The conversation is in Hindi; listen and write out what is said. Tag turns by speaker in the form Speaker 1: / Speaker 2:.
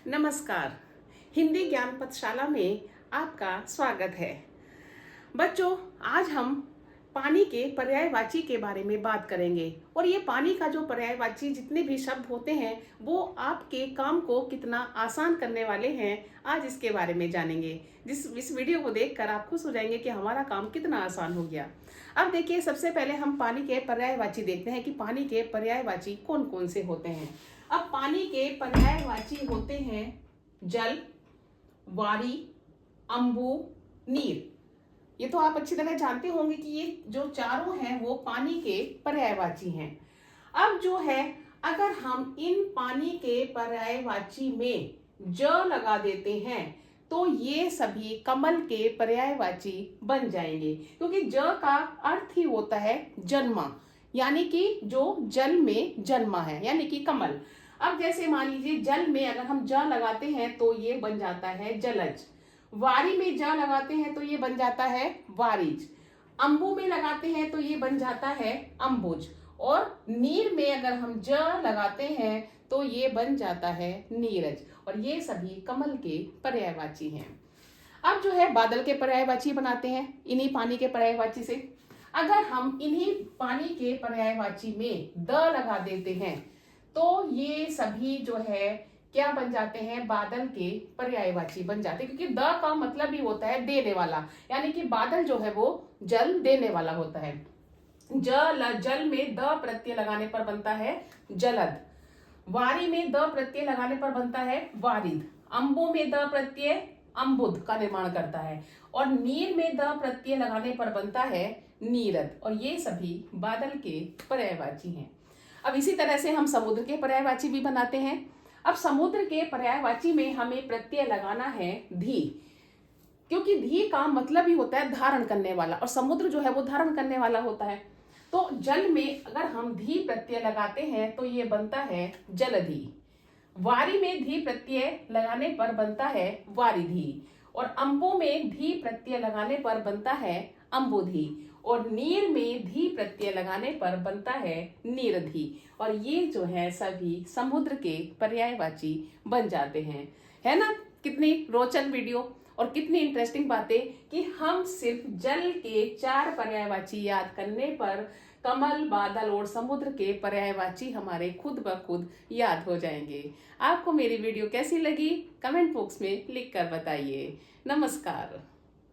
Speaker 1: नमस्कार। हिंदी ज्ञान पथशाला में आपका स्वागत है। बच्चों, आज हम पानी के पर्यायवाची के बारे में बात करेंगे और ये पानी का जो पर्यायवाची जितने भी शब्द होते हैं वो आपके काम को कितना आसान करने वाले हैं, आज इसके बारे में जानेंगे। इस वीडियो को देखकर आप खुश हो जाएंगे कि हमारा काम कितना आसान हो गया। अब देखिए, सबसे पहले हम पानी के पर्यायवाची देखते हैं कि पानी के पर्यायवाची कौन कौन से होते हैं। अब पानी के पर्यायवाची होते हैं जल, वारी, अम्बु, नीर। ये तो आप अच्छी तरह जानते होंगे कि ये जो चारों हैं वो पानी के पर्यायवाची हैं। अब जो है, अगर हम इन पानी के पर्यायवाची में ज लगा देते हैं तो ये सभी कमल के पर्यायवाची बन जाएंगे, क्योंकि ज का अर्थ ही होता है जन्मा, यानी कि जो जल में जन्मा है, यानी कि कमल। अब जैसे मान लीजिए, जल में अगर हम ज लगाते हैं तो ये बन जाता है जलज। वारी में ज लगाते हैं तो ये बन जाता है वारिज। अम्बु में लगाते हैं तो ये बन जाता है अम्बुज। और नीर में अगर हम ज लगाते हैं तो ये बन जाता है नीरज। और ये सभी कमल के पर्यायवाची हैं। अब जो है, बादल के पर्यायवाची बनाते हैं इन्हीं पानी के पर्यायवाची से। अगर हम इन्हीं पानी के पर्यायवाची में द लगा देते हैं तो ये सभी जो है क्या बन जाते हैं, बादल के पर्यायवाची बन जाते हैं, क्योंकि द का मतलब ही होता है देने वाला, यानी कि बादल जो है वो जल देने वाला होता है। जल में द प्रत्यय लगाने पर बनता है जलद। वारी में द प्रत्यय लगाने पर बनता है वारिद। अम्बु में द प्रत्यय अम्बुद का निर्माण करता है। और नीर में द प्रत्यय लगाने पर बनता है नीरद। और ये सभी बादल के पर्यायवाची हैं। अब इसी तरह से हम समुद्र के पर्यायवाची भी बनाते हैं। अब समुद्र के पर्यायवाची में हमें प्रत्यय लगाना है धी, क्योंकि धी का मतलब ही होता है धारण करने वाला, और समुद्र जो है वो धारण करने वाला होता है। तो जल में अगर हम धी प्रत्यय लगाते हैं तो ये बनता है जलधि। वारी में धी प्रत्यय लगाने पर बनता है वारिधि। और अम्बु में धी प्रत्यय लगाने पर बनता है अम्बुधि। और नीर में धी प्रत्यय लगाने पर बनता है नीरधि। और ये जो है सभी समुद्र के पर्यायवाची बन जाते हैं। है ना कितनी रोचक वीडियो और कितनी इंटरेस्टिंग बातें कि हम सिर्फ जल के 4 पर्यायवाची याद करने पर कमल, बादल और समुद्र के पर्यायवाची हमारे खुद ब खुद याद हो जाएंगे। आपको मेरी वीडियो कैसी लगी, कमेंट बॉक्स में लिख कर बताइए। नमस्कार।